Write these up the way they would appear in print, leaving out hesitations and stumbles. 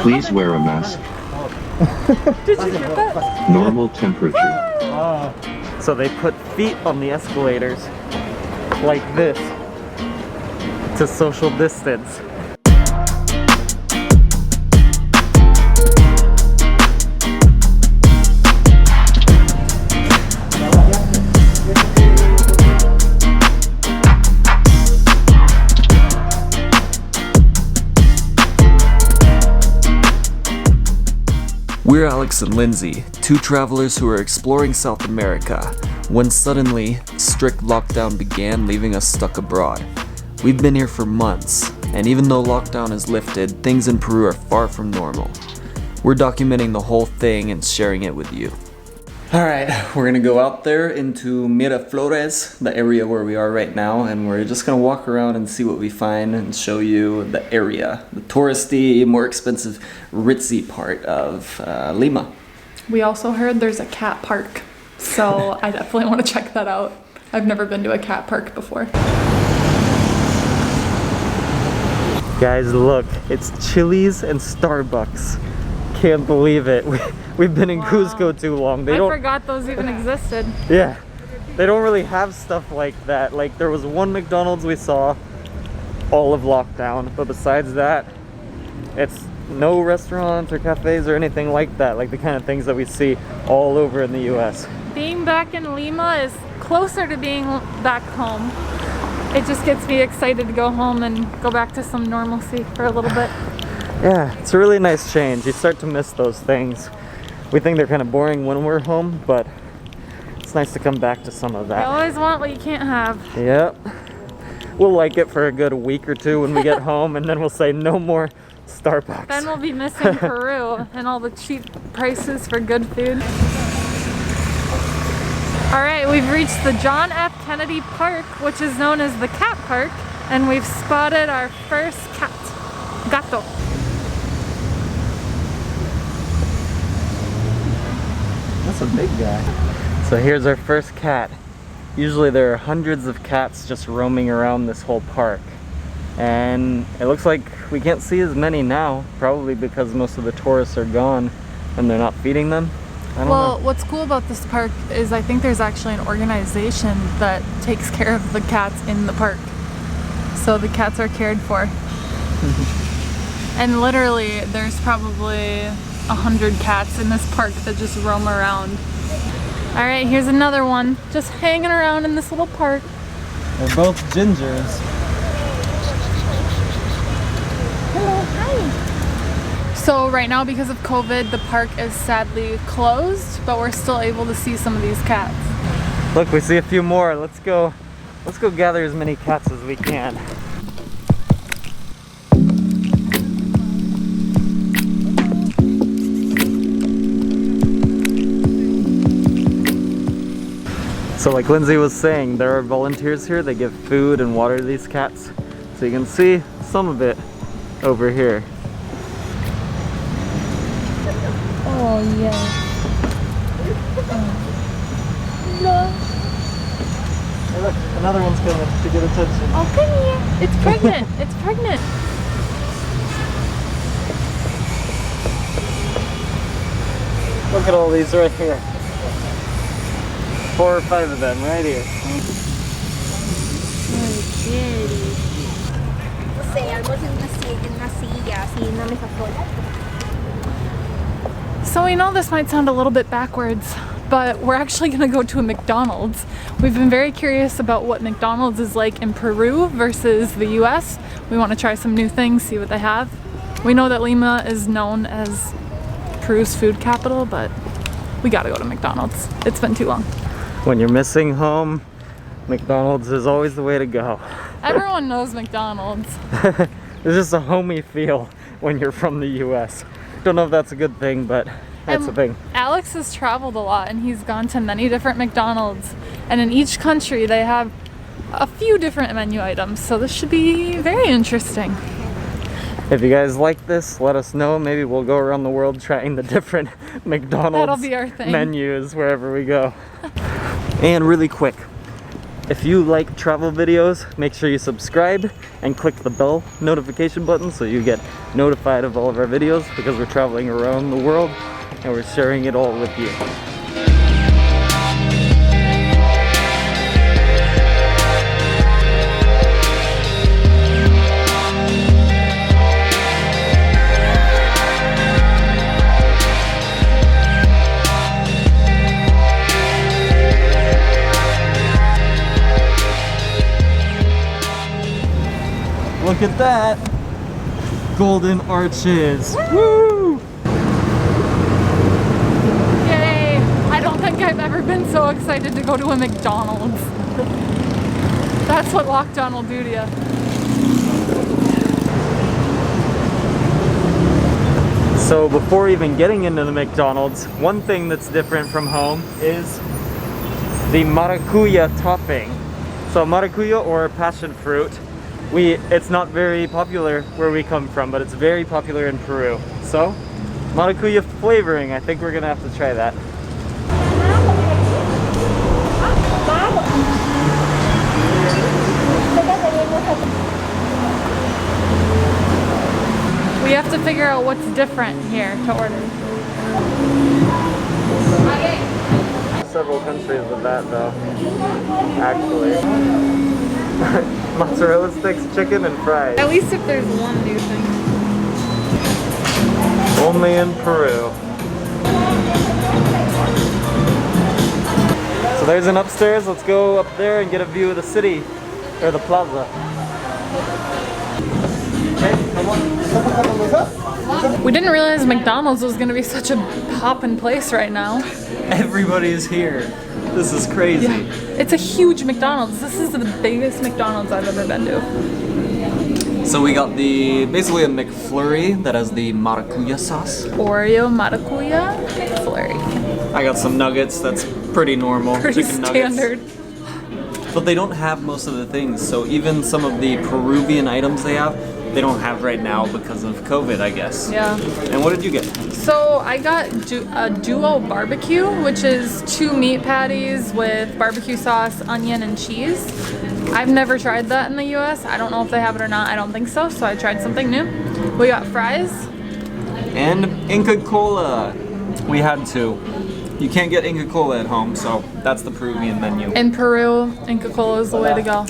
Please wear a mask. Did you hear that? Normal temperature. So they put feet on the escalators like this to social distance. We're Alex and Lindsay, two travelers who are exploring South America, when suddenly, strict lockdown began, leaving us stuck abroad. We've been here for months, and even though lockdown is lifted, things in Peru are far from normal. We're documenting the whole thing and sharing it with you. Alright, we're gonna go out there into Miraflores, the area where we are right now, and we're just gonna walk around and see what we find and show you the area, the touristy, more expensive, ritzy part of Lima. We also heard there's a cat park, so I definitely want to check that out. I've never been to a cat park before. Guys, look, it's Chili's and Starbucks. Can't believe it. We've been in Cusco too long. I forgot those even existed. Yeah, they don't really have stuff like that. Like, there was one McDonald's we saw, all of lockdown, but besides that, it's no restaurants or cafes or anything like that, like the kind of things that we see all over in the US. Being back in Lima is closer to being back home. It just gets me excited to go home and go back to some normalcy for a little bit. Yeah, it's a really nice change. You start to miss those things. We think they're kind of boring when we're home, but it's nice to come back to some of that. You always want what you can't have. Yep. We'll like it for a good week or two when we get home, and then we'll say no more Starbucks. Then we'll be missing Peru and all the cheap prices for good food. Alright, we've reached the John F. Kennedy Park, which is known as the Cat Park, and we've spotted our first cat, Gato. That's a big guy. So here's our first cat. Usually there are hundreds of cats just roaming around this whole park. And it looks like we can't see as many now, probably because most of the tourists are gone and they're not feeding them. I don't know. What's cool about this park is I think there's actually an organization that takes care of the cats in the park. So the cats are cared for. And literally there's probably 100 cats in this park that just roam around. Alright, here's another one, just hanging around in this little park. They're both gingers. Hello, hi. So right now, because of COVID, the park is sadly closed, but we're still able to see some of these cats. Look, we see a few more. Let's go gather as many cats as we can. So like Lindsay was saying, there are volunteers here. They give food and water to these cats. So you can see some of it over here. Oh yeah. No. Hey look, another one's coming to get attention. Oh, come here. It's pregnant. It's pregnant. Look at all these right here. 4 or 5 of them right here. So we know this might sound a little bit backwards, but we're actually going to go to a McDonald's. We've been very curious about what McDonald's is like in Peru versus the US. We want to try some new things, see what they have. We know that Lima is known as Peru's food capital, but we gotta go to McDonald's. It's been too long. When you're missing home, McDonald's is always the way to go. Everyone knows McDonald's. There's just a homey feel when you're from the US. Don't know if that's a good thing, but that's a thing. Alex has traveled a lot and he's gone to many different McDonald's. And in each country they have a few different menu items. So this should be very interesting. If you guys like this, let us know. Maybe we'll go around the world trying the different McDonald's That'll be our thing. menus wherever we go. And really quick, If you like travel videos, make sure you subscribe and click the bell notification button so you get notified of all of our videos, because we're traveling around the world and we're sharing it all with you. Look at that! Golden arches! Woo! Yay! I don't think I've ever been so excited to go to a McDonald's. That's what lockdown will do to you. So before even getting into the McDonald's, one thing that's different from home is the maracuya topping. So maracuya, or passion fruit, it's not very popular where we come from, but it's very popular in Peru. So maracuya flavoring, I think we're gonna have to try that. We have to figure out what's different here to order. Several countries with that though, actually. Mozzarella sticks, chicken, and fries. At least if there's one new thing. Only in Peru. So there's an upstairs. Let's go up there and get a view of the city, or the plaza. We didn't realize McDonald's was gonna be such a poppin' place right now. Everybody is here. This is crazy. Yeah. It's a huge McDonald's. This is the biggest McDonald's I've ever been to. So we got basically a McFlurry that has the maracuya sauce. Oreo maracuya McFlurry. I got some nuggets. That's pretty normal. Pretty Chicken standard. Nuggets. But they don't have most of the things. So even some of the Peruvian items they don't have right now because of COVID, I guess. Yeah. And what did you get? So I got a duo barbecue, which is 2 meat patties with barbecue sauce, onion, and cheese. I've never tried that in the US. I don't know if they have it or not. I don't think so. So I tried something new. We got fries. And Inca Cola. We had to. You can't get Inca Cola at home, so that's the Peruvian menu. In Peru, Inca Cola is the way to go.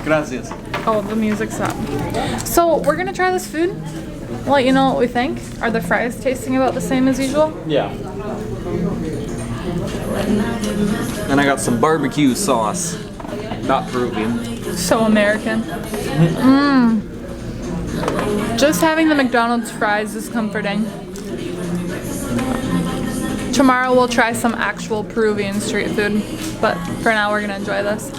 Gracias. Oh, the music stopped. So we're gonna try this food. I'll let you know what we think. Are the fries tasting about the same as usual? Yeah. And I got some barbecue sauce. Not Peruvian. So American. Just having the McDonald's fries is comforting. Tomorrow we'll try some actual Peruvian street food, but for now we're gonna enjoy this.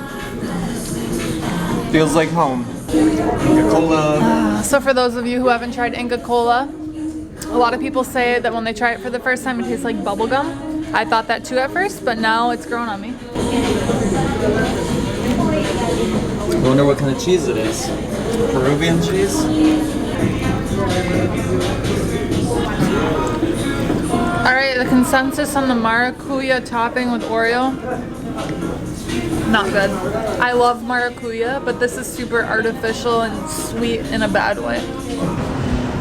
Feels like home. Inca Cola. So for those of you who haven't tried Inca Cola, a lot of people say that when they try it for the first time it tastes like bubblegum. I thought that too at first, but now it's grown on me. I wonder what kind of cheese it is. Peruvian cheese? Alright, the consensus on the maracuya topping with Oreo. Not good. I love maracuya, but this is super artificial and sweet in a bad way.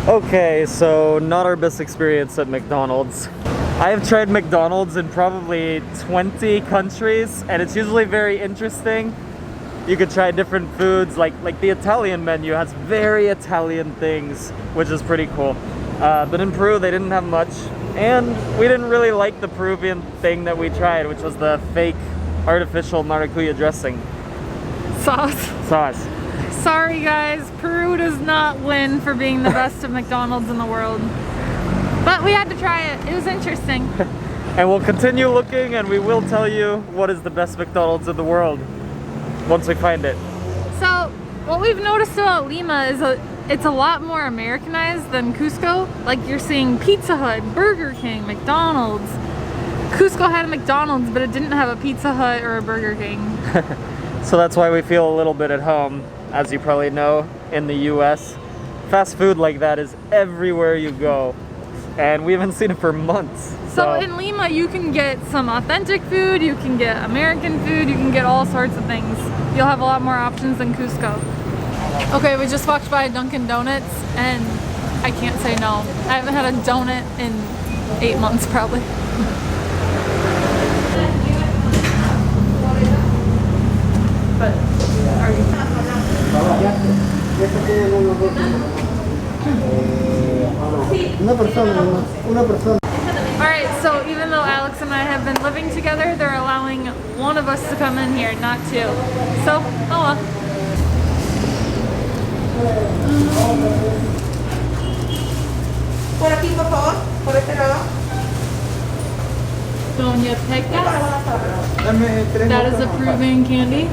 Okay, so not our best experience at McDonald's. I have tried McDonald's in probably 20 countries, and it's usually very interesting. You could try different foods, like the Italian menu has very Italian things, which is pretty cool. But in Peru, they didn't have much, and we didn't really like the Peruvian thing that we tried, which was the fake artificial maracuya dressing. Sauce. Sorry guys, Peru does not win for being the best of McDonald's in the world. But we had to try it. It was interesting. And we'll continue looking, and we will tell you what is the best McDonald's in the world once we find it. So what we've noticed about Lima is it's a lot more Americanized than Cusco. Like you're seeing Pizza Hut, Burger King, McDonald's. Cusco had a McDonald's, but it didn't have a Pizza Hut or a Burger King. So that's why we feel a little bit at home. As you probably know, in the US, fast food like that is everywhere you go. and we haven't seen it for months. So in Lima, you can get some authentic food, you can get American food, you can get all sorts of things. You'll have a lot more options than Cusco. Okay, we just walked by Dunkin' Donuts and I can't say no. I haven't had a donut in 8 months probably. But are you? Alright, so even though Alex and I have been living together, they're allowing one of us to come in here, not two. So, oh well. Por aquí, por favor, por este lado. Doña Pecas. That is approving candy.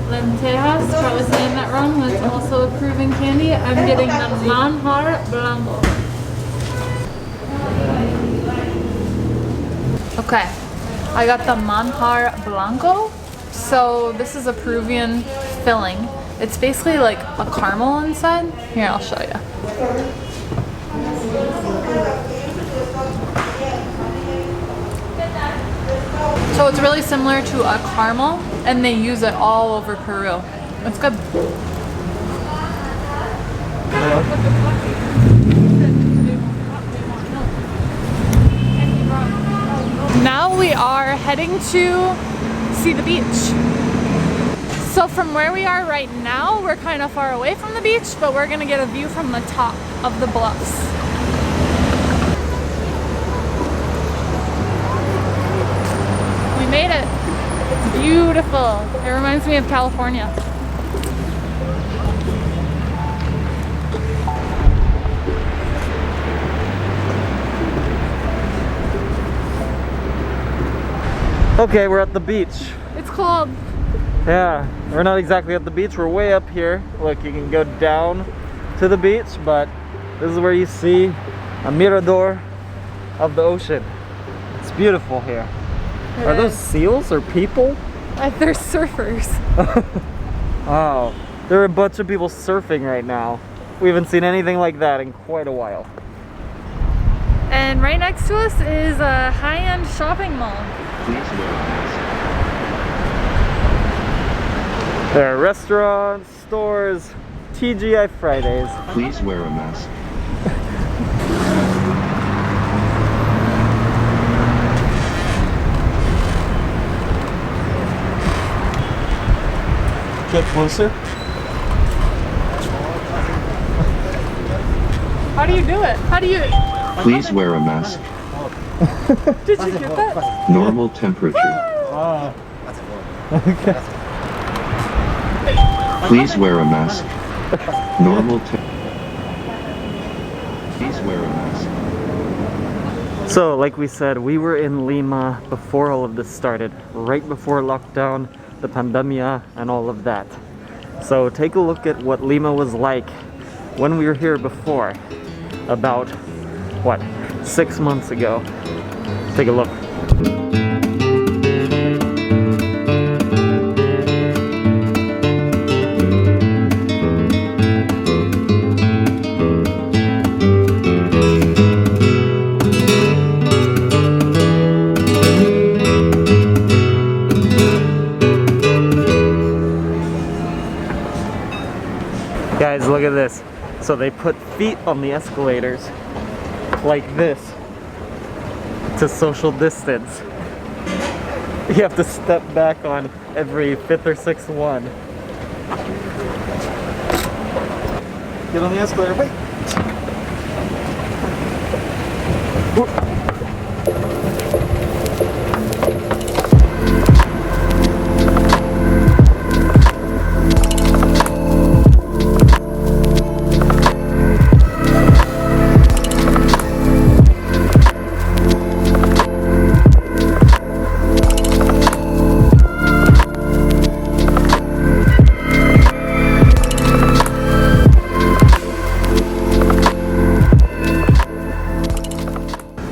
Lentejas, probably saying that wrong, that's also approving candy. I'm getting the manjar blanco. Okay, I got the manjar blanco. So this is a Peruvian filling. It's basically like a caramel inside. Here, I'll show you. So it's really similar to a caramel, and they use it all over Peru. It's good. Now we are heading to see the beach. So from where we are right now, we're kind of far away from the beach, but we're gonna get a view from the top of the bluffs. We made it. It's beautiful. It reminds me of California. Okay, we're at the beach. It's cold. Yeah, we're not exactly at the beach. We're way up here. Look, you can go down to the beach, but this is where you see a mirador of the ocean. It's beautiful here. Are those seals or people? They're surfers. Wow, there are a bunch of people surfing right now. We haven't seen anything like that in quite a while. And right next to us is a high-end shopping mall. Please wear a mask. There are restaurants, stores, TGI Fridays. Please wear a mask. Get closer. How do you do it? How do you... Please wear a mask. Did you get that? Normal temperature. Okay. Please wear a mask. Normal Please wear a mask. So, like we said, we were in Lima before all of this started, right before lockdown, the pandemia, and all of that. So take a look at what Lima was like when we were here before, about, what, 6 months ago. Take a look. Guys, look at this. So they put feet on the escalators like this to social distance. You have to step back on every 5th or 6th one. Get on the escalator, wait!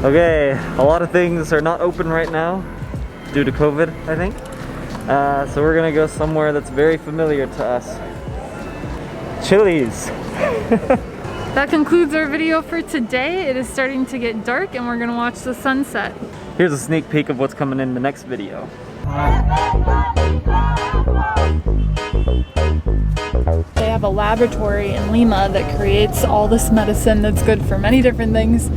Okay, a lot of things are not open right now due to COVID, I think. So we're gonna go somewhere that's very familiar to us. Chili's. That concludes our video for today. It is starting to get dark and we're gonna watch the sunset. Here's a sneak peek of what's coming in the next video. They have a laboratory in Lima that creates all this medicine that's good for many different things.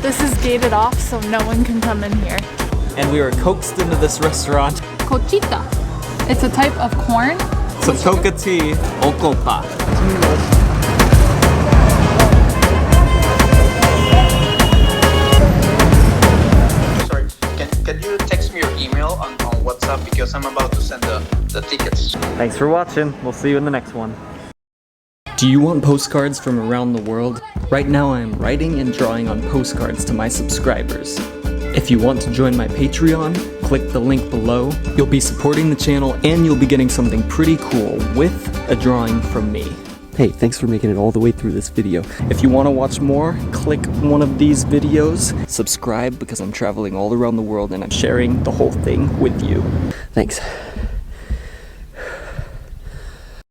This is gated off so no one can come in here. And we were coaxed into this restaurant. Cochita. It's a type of corn. Satoka tea, okopa. Sorry, can you text me your email on WhatsApp because I'm about to send the tickets. Thanks for watching. We'll see you in the next one. Do you want postcards from around the world? Right now I am writing and drawing on postcards to my subscribers. If you want to join my Patreon, click the link below. You'll be supporting the channel and you'll be getting something pretty cool with a drawing from me. Hey, thanks for making it all the way through this video. If you want to watch more, click one of these videos. Subscribe because I'm traveling all around the world and I'm sharing the whole thing with you. Thanks.